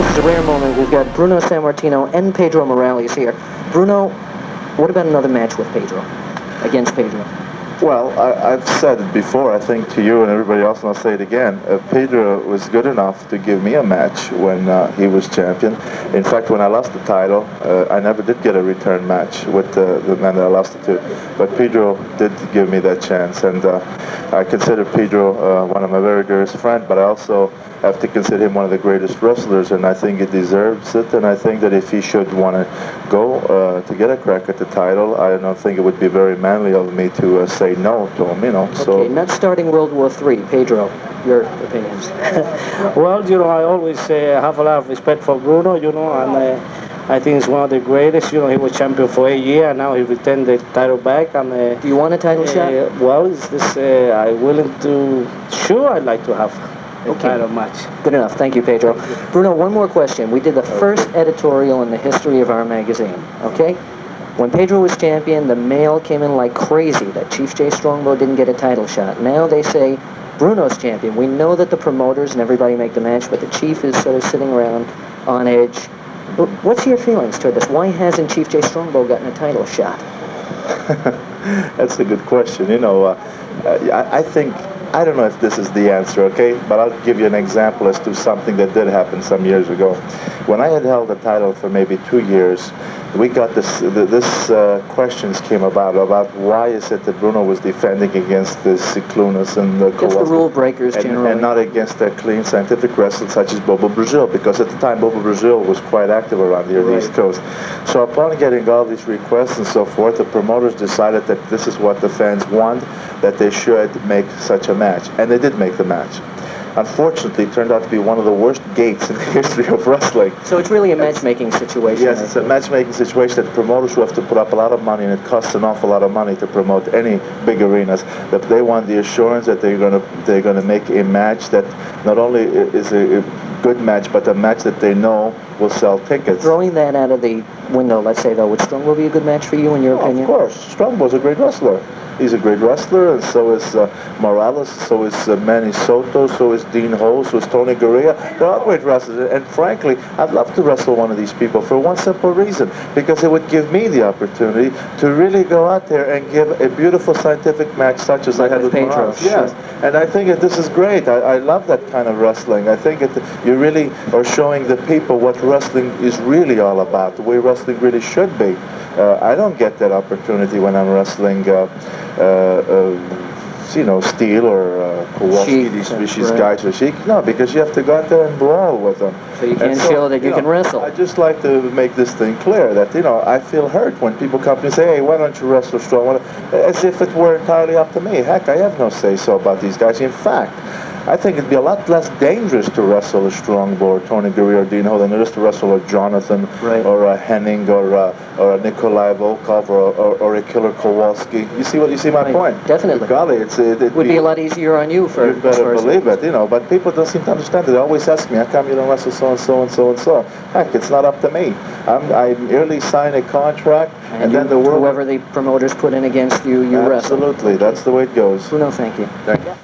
This is a rare moment. We've got Bruno Sammartino and Pedro Morales here. Bruno, what about another match with Pedro, against Pedro? Well, I've said it before, I think, to you and everybody else, and I'll say it again. Pedro was good enough to give me a match when he was champion. In fact, when I lost the title, I never did get a return match with the man that I lost it to. But Pedro did give me that chance, and I consider Pedro one of my very dearest friends, but I also have to consider him one of the greatest wrestlers, and I think he deserves it, and I think that if he should want to go to get a crack at the title, I don't think it would be very manly of me to say no to him, you know. Okay, so not starting World War III. Pedro, your opinions? Well, I always have a lot of respect for Bruno, and I think he's one of the greatest. He was champion for 8 years, and now he returned the title back. And do you want a title shot? Well, is this I'm willing to? Sure, I'd like to have a title match. Good enough. Thank you, Pedro. Bruno, one more question. We did the first editorial in the history of our magazine. Okay. When Pedro was champion, the mail came in like crazy that Cheif Jay Strongbow didn't get a title shot. Now they say Bruno's champion. We know that the promoters and everybody make the match, but the Cheif is sort of sitting around on edge. What's your feelings toward this? Why hasn't Cheif Jay Strongbow gotten a title shot? That's a good question. I think, I don't know if this is the answer, okay? But I'll give you an example as to something that did happen some years ago. When I had held the title for maybe 2 years, we got this questions came about why is it that Bruno was defending against the Ciclunas and the against the rule breakers generally, and not against a clean scientific wrestler such as Bobo Brazil, because at the time Bobo Brazil was quite active around here on the East Coast. So upon getting all these requests and so forth, the promoters decided that this is what the fans want, that they should make such a match, and they did make the match. Unfortunately, it turned out to be one of the worst gates in the history of wrestling. So it's really a matchmaking situation. Yes, it's a matchmaking situation that promoters will have to put up a lot of money, and it costs an awful lot of money to promote any big arenas. That they want the assurance that they're gonna make a match that not only is a good match, but a match that they know will sell tickets. Throwing that out of the window, let's say, though, would Strongbow be a good match for you, in your opinion? Of course. Strongbow's a great wrestler. He's a great wrestler, and so is Morales, so is Manny Soto, so is Dean Ho, so is Tony Gurria. They're all great wrestlers, and frankly, I'd love to wrestle one of these people for one simple reason, because it would give me the opportunity to really go out there and give a beautiful scientific match such as I had with Pedro. Morales. Yes, and I think that this is great. I love that kind of wrestling. I think you really are showing the people what wrestling is really all about, the way wrestling really should be. I don't get that opportunity when I'm wrestling, Steel or Kowalski, these guys are Sheik. No, because you have to go out there and brawl with them. So you can't show that you can wrestle. I just like to make this thing clear that, I feel hurt when people come to me and say, hey, why don't you wrestle strong? As if it were entirely up to me. Heck, I have no say-so about these guys. In fact, I think it'd be a lot less dangerous to wrestle a Strongbow or Tony Gurria or Dean Ho than it is to wrestle a Jonathan or a Henning or a Nikolai Volkov or a Killer Kowalski. You see my point? Definitely. Golly, it would be a lot easier on you for. You better believe it, But people don't seem to understand it. They always ask me, how come you don't wrestle so and so and so and so? Heck, it's not up to me. I merely sign a contract, and then the world. Whoever the promoters put in against you, you wrestle. Absolutely, that's the way it goes. Bruno, thank you. Thank you.